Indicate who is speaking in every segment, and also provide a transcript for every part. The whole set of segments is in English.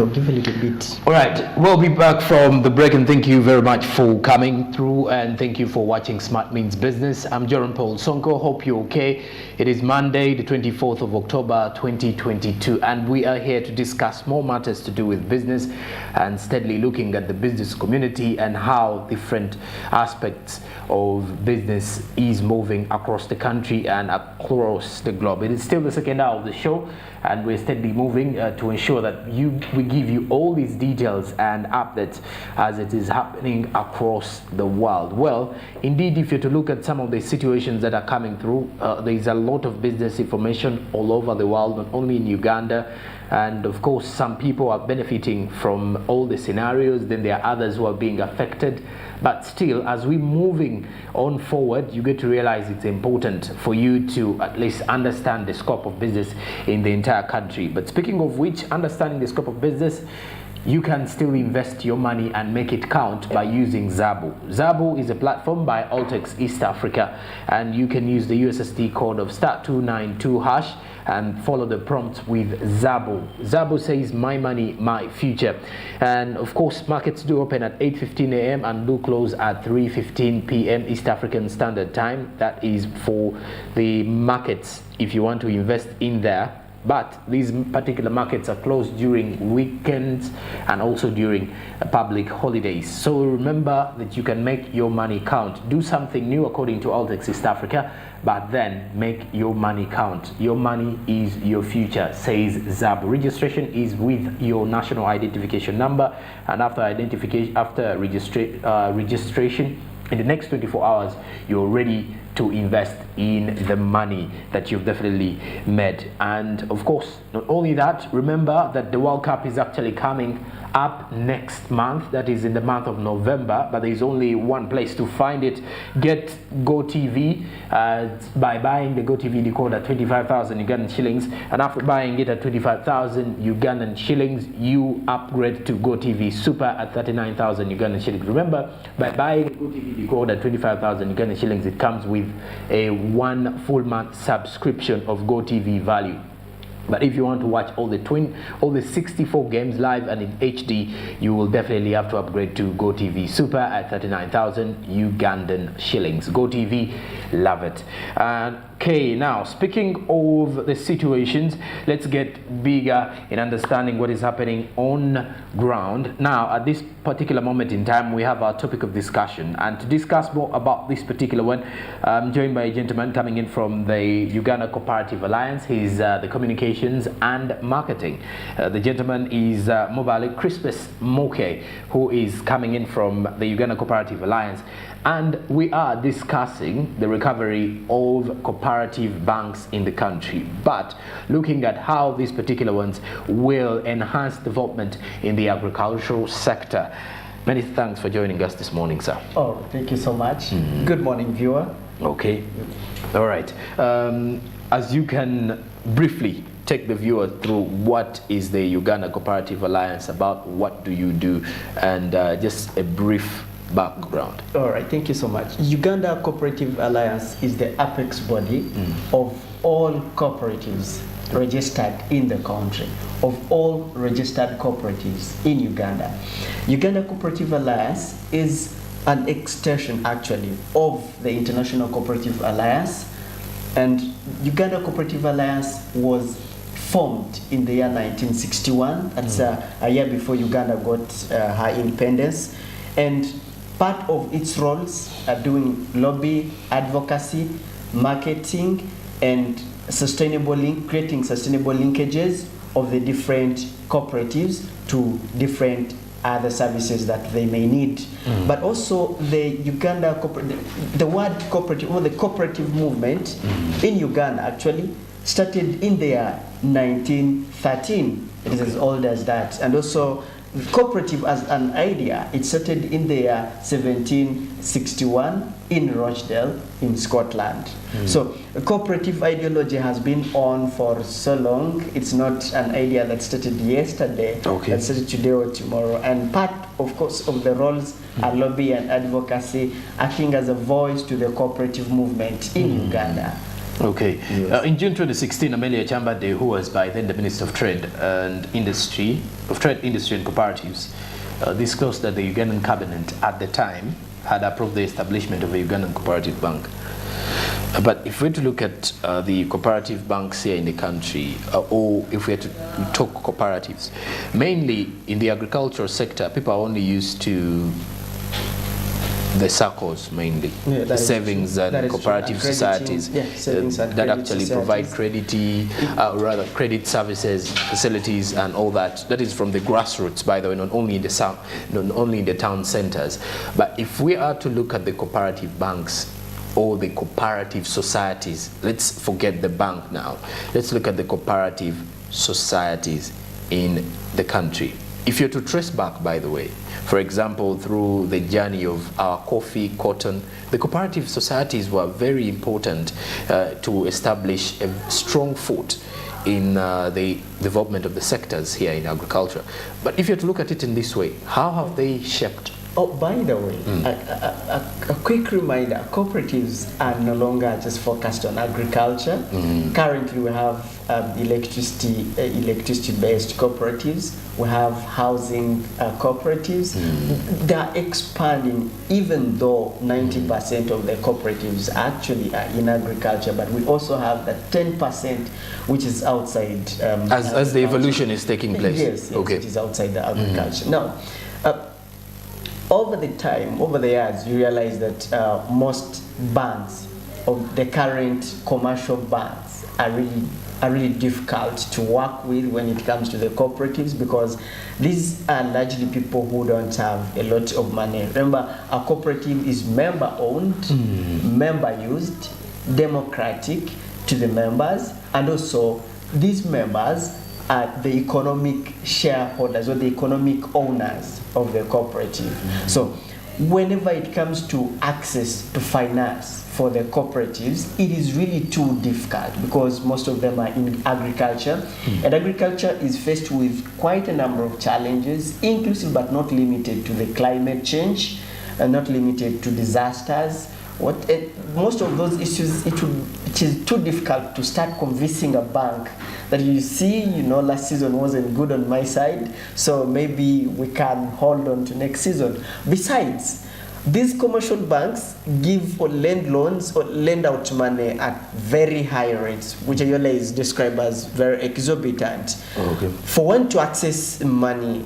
Speaker 1: give a little bit.
Speaker 2: All right, we'll be back from the break, and thank you very much for coming through, and thank you for watching Smart Means Business. I'm Jerome Paul Sonko. Hope you're okay. It is Monday, the 24th of October, 2022, and we are here to discuss more matters to do with business and steadily looking at the business community and how different aspects of business is moving across the country and across the globe. It is still the second hour of the show, and we're steadily moving to ensure that we give you all these details and updates as it is happening across the world. Well, indeed, if you're to look at some of the situations that are coming through, there is a lot of business information all over the world, not only in Uganda. And of course, some people are benefiting from all the scenarios, then there are others who are being affected. But still, as we're moving on forward, you get to realize it's important for you to at least understand the scope of business in the entire country. But speaking of which, understanding the scope of business, you can still invest your money and make it count by using Zabo. Zabo is a platform by Altex East Africa, and you can use the USSD code of *292# and follow the prompts with Zabo. Zabo says, my money, my future. And of course, markets do open at 8:15 a.m. and do close at 3:15 p.m. East African Standard Time. That is for the markets if you want to invest in there. But these particular markets are closed during weekends and also during public holidays. So remember that you can make your money count. Do something new according to Altex East Africa, but then make your money count. Your money is your future, says Zabo. Registration is with your national identification number, and after registration, in the next 24 hours, you're ready to invest in the money that you've definitely made. And of course, not only that, remember that the World Cup is actually coming up next month. That is in the month of November, but there is only one place to find it. Get GoTV by buying the GoTV decoder at 25,000 Ugandan shillings, and after buying it at 25,000 Ugandan shillings, you upgrade to GoTV Super at 39,000 Ugandan shillings. Remember, by buying GoTV decoder at 25,000 Ugandan shillings, it comes with a 1 full month subscription of GoTV value. But if you want to watch all the 64 games live and in HD, you will definitely have to upgrade to GoTV Super at 39,000 Ugandan shillings. GoTV, love it. Okay, now speaking of the situations, let's get bigger in understanding what is happening on ground. Now, at this particular moment in time, we have our topic of discussion, and to discuss more about this particular one, I'm joined by a gentleman coming in from the Uganda Co-Operative Alliance. He's the communications and marketing. The gentleman is Mobile Crispus Moke, who is coming in from the Uganda Co-Operative Alliance, and we are discussing the recovery of cooperative banks in the country, but looking at how these particular ones will enhance development in the agricultural sector. Many thanks for joining us this morning, sir.
Speaker 1: Oh, thank you so much. Good morning, viewer.
Speaker 2: Okay. All right. As you can briefly take the viewer through what is the Uganda Co-Operative Alliance about, what do you do, and just a brief background.
Speaker 1: All right, thank you so much. Uganda Cooperative Alliance is the apex body of all cooperatives registered in the country, of all registered cooperatives in Uganda. Uganda Cooperative Alliance is an extension actually of the International Cooperative Alliance, and Uganda Cooperative Alliance was formed in the year 1961. That's a year before Uganda got her independence, and part of its roles are doing lobby, advocacy, marketing, and creating sustainable linkages of the different cooperatives to different other services that they may need. But also the Uganda, the word cooperative, or the cooperative movement in Uganda actually started in the year 1913. It is as old as that. And also cooperative as an idea, it started in the year 1761 in Rochdale in Scotland. So a cooperative ideology has been on for so long. It's not an idea that started yesterday, that started today or tomorrow. And part, of course, of the roles are lobby and advocacy, acting as a voice to the cooperative movement in Uganda.
Speaker 2: Okay.
Speaker 1: Yes.
Speaker 2: In June 2016, Amelia Chambade, who was by then the Minister of Trade and Industry, and Cooperatives, disclosed that the Ugandan cabinet at the time had approved the establishment of a Ugandan cooperative bank. But if we're to look at the cooperative banks here in the country, or if we are to talk cooperatives, mainly in the agricultural sector, people are only used to the SACCOs mainly, the savings and cooperative societies that actually provide credit services, facilities, and all that. That is from the grassroots, by the way, not only in the town centers. But if we are to look at the cooperative banks or the cooperative societies, let's forget the bank now. Let's look at the cooperative societies in the country. If you're to trace back, by the way, for example, through the journey of our coffee, cotton, the cooperative societies were very important to establish a strong foot in the development of the sectors here in agriculture. But if you're to look at it in this way, how have they shaped?
Speaker 1: Oh, by the way, a quick reminder, cooperatives are no longer just focused on agriculture. Currently we have electricity-based cooperatives, we have housing cooperatives. They are expanding, even though 90% of the cooperatives actually are in agriculture, but we also have that 10% which is outside.
Speaker 2: As the evolution is taking place?
Speaker 1: Yes, okay. It is outside the agriculture. Now, over the years, you realize that most banks, of the current commercial banks, are really difficult to work with when it comes to the cooperatives, because these are largely people who don't have a lot of money. Remember, a cooperative is member-owned, member-used, democratic to the members, and also these members are the economic shareholders or the economic owners of the cooperative. So whenever it comes to access to finance for the cooperatives, it is really too difficult, because most of them are in agriculture, and agriculture is faced with quite a number of challenges, inclusive but not limited to the climate change, and not limited to disasters. Most of those issues, it is too difficult to start convincing a bank that, you see, last season wasn't good on my side, so maybe we can hold on to next season. Besides, these commercial banks give or lend loans or lend out money at very high rates, which Ayola is described as very exorbitant. For them to access money,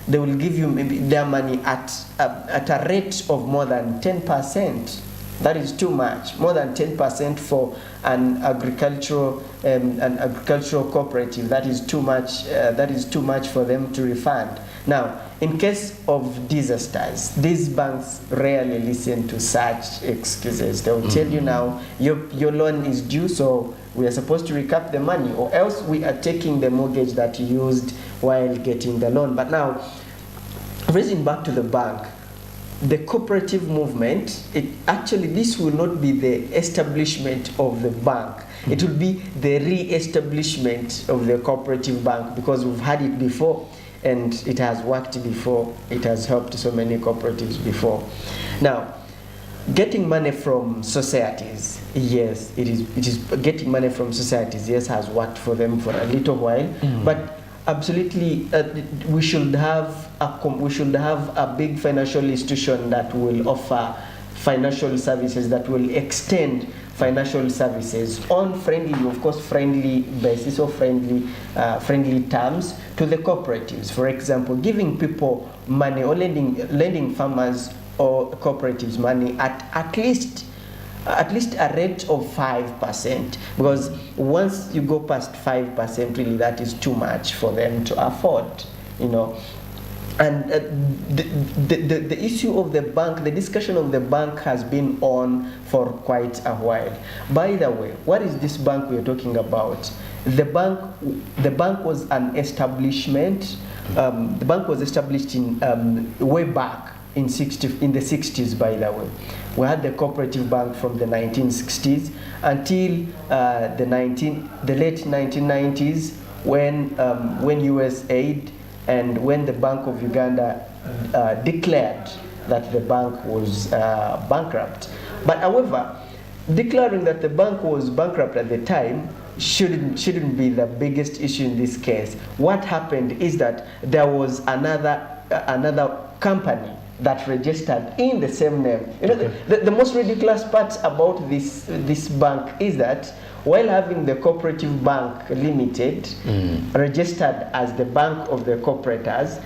Speaker 1: they will give you maybe their money at a rate of more than 10%. That is too much. More than 10% for an agricultural cooperative. That is too much. That is too much for them to refund. Now, in case of disasters, these banks rarely listen to such excuses. They will tell you, now your loan is due, so we are supposed to recap the money, or else we are taking the mortgage that you used while getting the loan. But now, raising back to the bank, the cooperative movement, this will not be the establishment of the bank. It will be the re-establishment of the cooperative bank, because we've had it before and it has worked before. It has helped so many cooperatives before. Now, getting money from societies, yes, it is getting money from societies, yes, has worked for them for a little while, but absolutely, we should have a big financial institution that will offer financial services, that will extend financial services on friendly basis or friendly terms to the cooperatives. For example, giving people money or lending farmers or cooperatives money at least a rate of 5%, because once you go past 5%, really that is too much for them to afford, And the issue of the bank, the discussion of the bank has been on for quite a while. By the way, what is this bank we're talking about? The bank was an establishment. The bank was established in way back in the 60s, by the way. We had the cooperative bank from the 1960s until the late 1990s, when USAID and when the Bank of Uganda declared that the bank was bankrupt. But however, declaring that the bank was bankrupt at the time shouldn't be the biggest issue in this case. What happened is that there was another company that registered in the same name. You know, the most ridiculous part about this bank is that while having the Cooperative Bank Limited registered as the bank of the cooperators,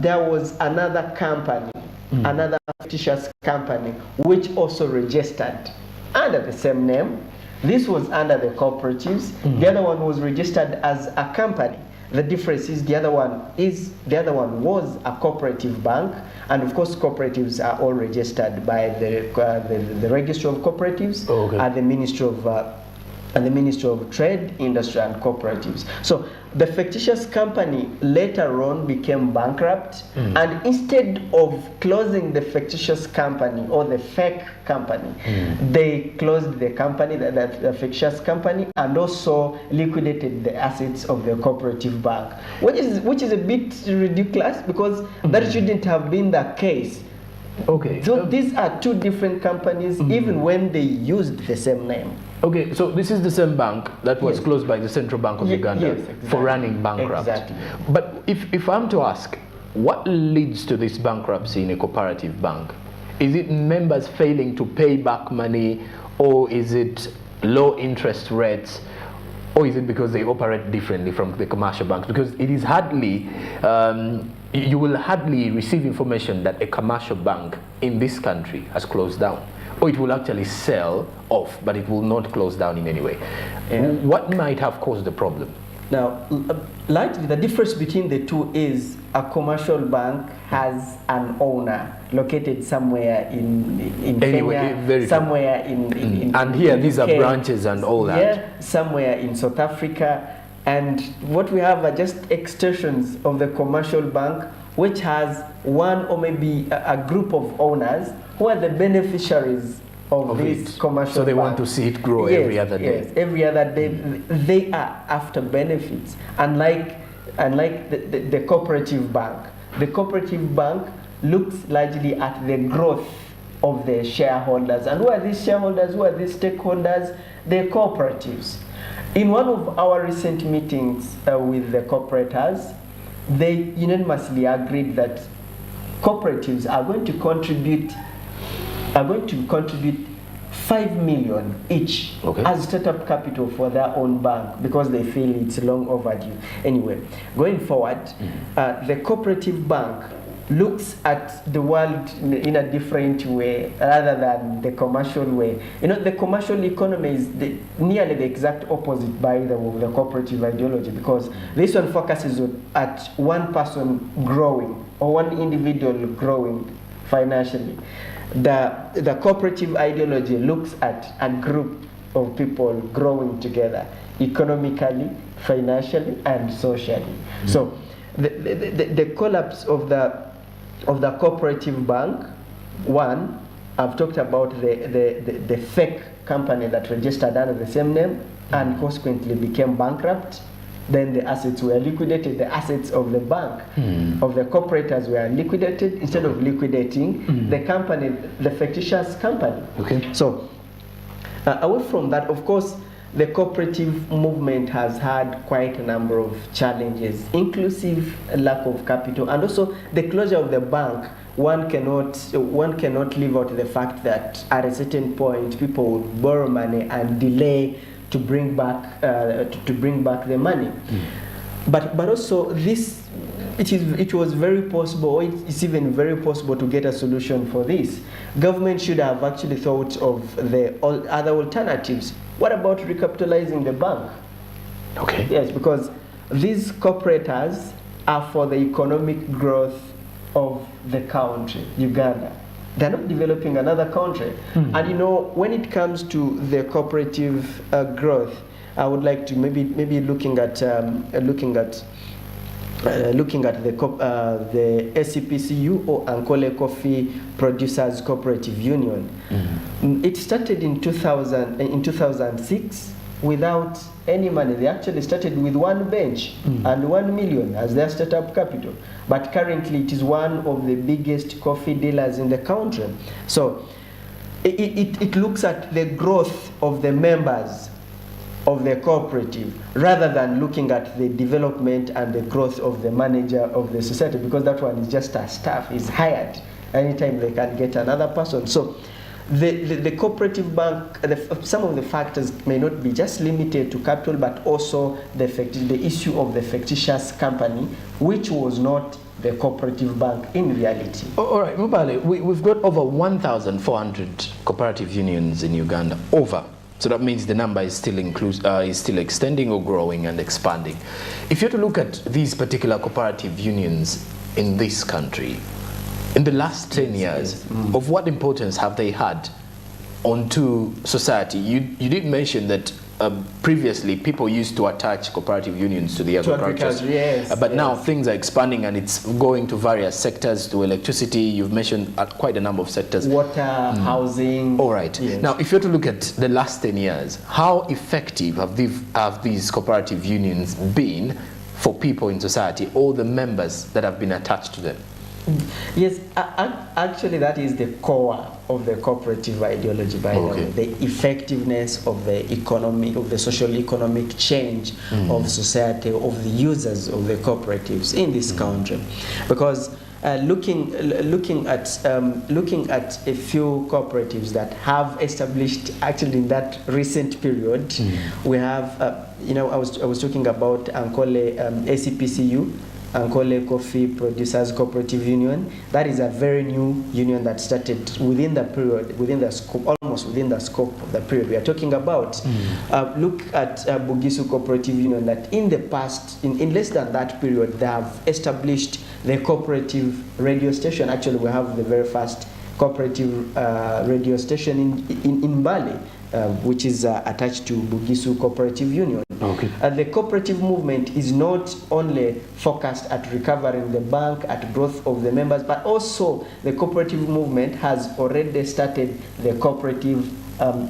Speaker 1: there was another company, another fictitious company, which also registered under the same name. This was under the cooperatives. The other one was registered as a company. The difference is the other one was a cooperative bank, and of course cooperatives are all registered by the Register of Cooperatives and the Ministry of Trade, Industry and Cooperatives. So the fictitious company later on became bankrupt, and instead of closing the fictitious company or the fake company, they closed the company, the fictitious company, and also liquidated the assets of the cooperative bank, which is a bit ridiculous, because that shouldn't have been the case.
Speaker 2: Okay.
Speaker 1: So these are two different companies, even when they used the same name.
Speaker 2: Okay, so this is the same bank that was closed by the Central Bank of Uganda for running bankrupt.
Speaker 1: Exactly.
Speaker 2: But if I'm to ask, what leads to this bankruptcy in a cooperative bank? Is it members failing to pay back money, or is it low interest rates, or is it because they operate differently from the commercial banks? Because it is hardly, you will hardly receive information that a commercial bank in this country has closed down. Or it will actually sell off, but it will not close down in any way. What might have caused the problem?
Speaker 1: Now, largely the difference between the two is a commercial bank has an owner located somewhere in Kenya, somewhere in
Speaker 2: and here
Speaker 1: in
Speaker 2: these
Speaker 1: UK,
Speaker 2: are branches and all that.
Speaker 1: Yeah, somewhere in South Africa. And what we have are just extensions of the commercial bank, which has one or maybe a group of owners who are the beneficiaries of this commercial
Speaker 2: So they
Speaker 1: bank.
Speaker 2: want to see it grow every other day.
Speaker 1: Yes, every other day. They are after benefits. Unlike the cooperative bank. The cooperative bank looks largely at the growth of the shareholders. And who are these shareholders? Who are these stakeholders? The cooperatives. In one of our recent meetings with the cooperators, they unanimously agreed that cooperatives are going to contribute 5 million each as startup capital for their own bank, because they feel it's long overdue. Anyway, going forward, the cooperative bank looks at the world in a different way rather than the commercial way. You know, the commercial economy is nearly the exact opposite by the cooperative ideology, because this one focuses at one person growing or one individual growing financially. The cooperative ideology looks at a group of people growing together economically, financially, and socially. So the collapse of the cooperative bank, one, I've talked about the fake company that registered under the same name and consequently became bankrupt. Then the assets were liquidated. The assets of the bank, of the cooperators, were liquidated. Instead of liquidating the company, the fictitious company. So away from that, of course, the cooperative movement has had quite a number of challenges, inclusive lack of capital, and also the closure of the bank. One cannot leave out the fact that at a certain point people would borrow money and delay to bring back the money. But also it was very possible, it's even very possible to get a solution for this. Government should have actually thought of the other alternatives. What about recapitalizing the bank? Yes, because these cooperators are for the economic growth of the country, Uganda. They're not developing another country. And you know, when it comes to the cooperative growth, I would like to maybe looking at the SCPCU, or Ankole Coffee Producers Cooperative Union. It started in 2006 without any money. They actually started with one bench and 1 million as their startup capital. But currently it is one of the biggest coffee dealers in the country. So it looks at the growth of the members of the cooperative rather than looking at the development and the growth of the manager of the society, because that one is just a staff, is hired anytime they can get another person. So the cooperative bank, some of the factors may not be just limited to capital, but also the issue of the fictitious company, which was not the cooperative bank in reality.
Speaker 2: All right, Mubale, we've got over 1,400 cooperative unions in Uganda, over. So that means the number is still extending or growing and expanding. If you're to look at these particular cooperative unions in this country, in the last 10 years, of what importance have they had onto society? You did mention that previously people used to attach cooperative unions to the agriculture, but now things are expanding and it's going to various sectors, to electricity. You've mentioned quite a number of sectors.
Speaker 1: Water, housing.
Speaker 2: All right. Yes. Now, if you're to look at the last 10 years, how effective have these cooperative unions been for people in society, all the members that have been attached to them?
Speaker 1: Yes, actually that is the core of the cooperative ideology, by the way, the effectiveness of the economic, of the social economic change of society, of the users of the cooperatives in this country. Because looking at a few cooperatives that have established actually in that recent period, we have I was talking about Ankole ACPCU, Ankole Coffee Producers Cooperative Union. That is a very new union that started within the period, within the scope, almost within the scope of the period we are talking about. Look at Bugisu Cooperative Union, that in the past, in less than that period, they have established the cooperative radio station. Actually, we have the very first cooperative radio station in Bali, which is attached to Bugisu Cooperative Union. The cooperative movement is not only focused at recovering the bank, at growth of the members, but also the cooperative movement has already started the cooperative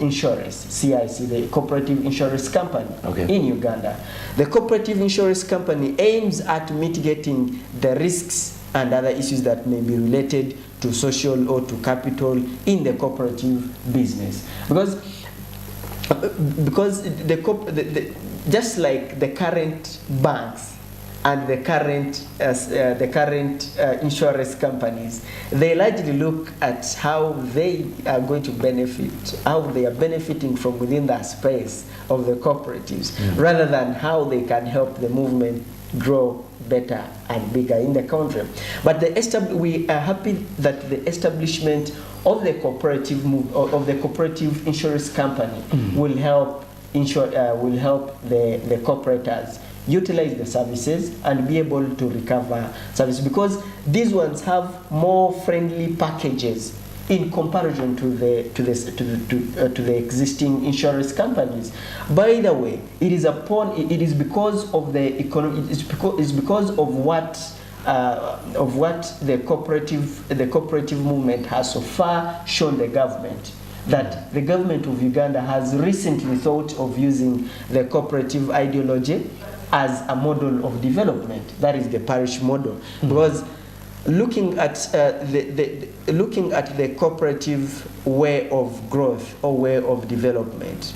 Speaker 1: insurance, CIC, the cooperative insurance company in Uganda. The cooperative insurance company aims at mitigating the risks and other issues that may be related to social or to capital in the cooperative business. Because just like the current banks and the current insurance companies, they largely look at how they are going to benefit, how they are benefiting from within that space of the cooperatives, rather than how they can help the movement grow better and bigger in the country. But we are happy that the establishment of the cooperative insurance company will help the cooperators utilize the services and be able to recover services, because these ones have more friendly packages in comparison to the existing insurance companies. By the way, it is because of the economy. It's because of what the cooperative movement has so far shown the government, that the government of Uganda has recently thought of using the cooperative ideology as a model of development. That is the parish model. Because looking at the cooperative way of growth or way of development,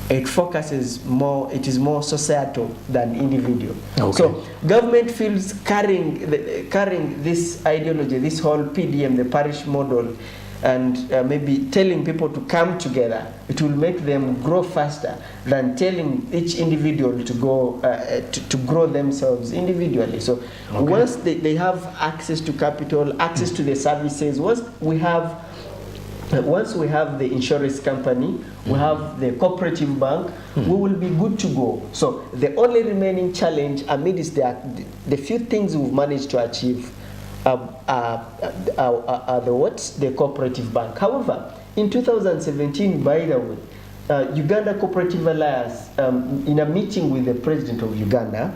Speaker 1: it focuses more. It is more societal than individual. So government feels carrying this ideology, this whole PDM, the parish model, and maybe telling people to come together, it will make them grow faster than telling each individual to go to grow themselves individually. So once they have access to capital, access to the services, once we have the insurance company, we have the cooperative bank, we will be good to go. So the only remaining challenge amidst the few things we've managed to achieve the cooperative bank. However, in 2017, by the way, Uganda Cooperative Alliance, in a meeting with the president of Uganda,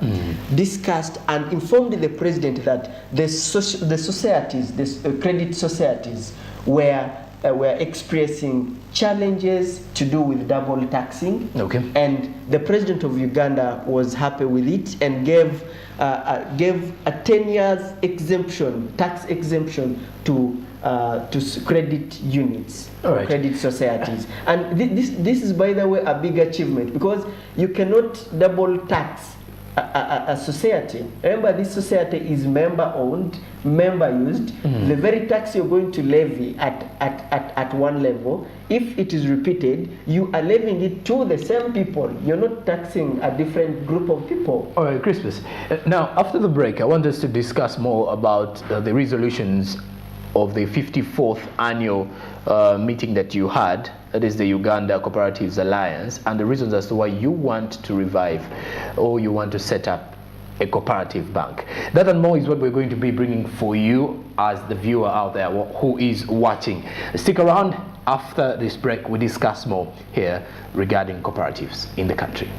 Speaker 1: discussed and informed the president that the societies, the credit societies, were were expressing challenges to do with double taxing.
Speaker 2: Okay.
Speaker 1: And the president of Uganda was happy with it and gave a 10 years exemption, tax exemption to credit units,
Speaker 2: right.
Speaker 1: credit societies. And this is, by the way, a big achievement, because you cannot double tax a society. Remember, this society is member-owned, member-used. The very tax you're going to levy at one level, if it is repeated, you are levying it to the same people. You're not taxing a different group of people.
Speaker 2: All right, Crispus. Now, after the break, I want us to discuss more about the resolutions of the 54th annual meeting that you had, that is the Uganda Cooperatives Alliance, and the reasons as to why you want to revive or you want to set up a cooperative bank. That and more is what we're going to be bringing for you as the viewer out there who is watching. Stick around. After this break, we discuss more here regarding cooperatives in the country.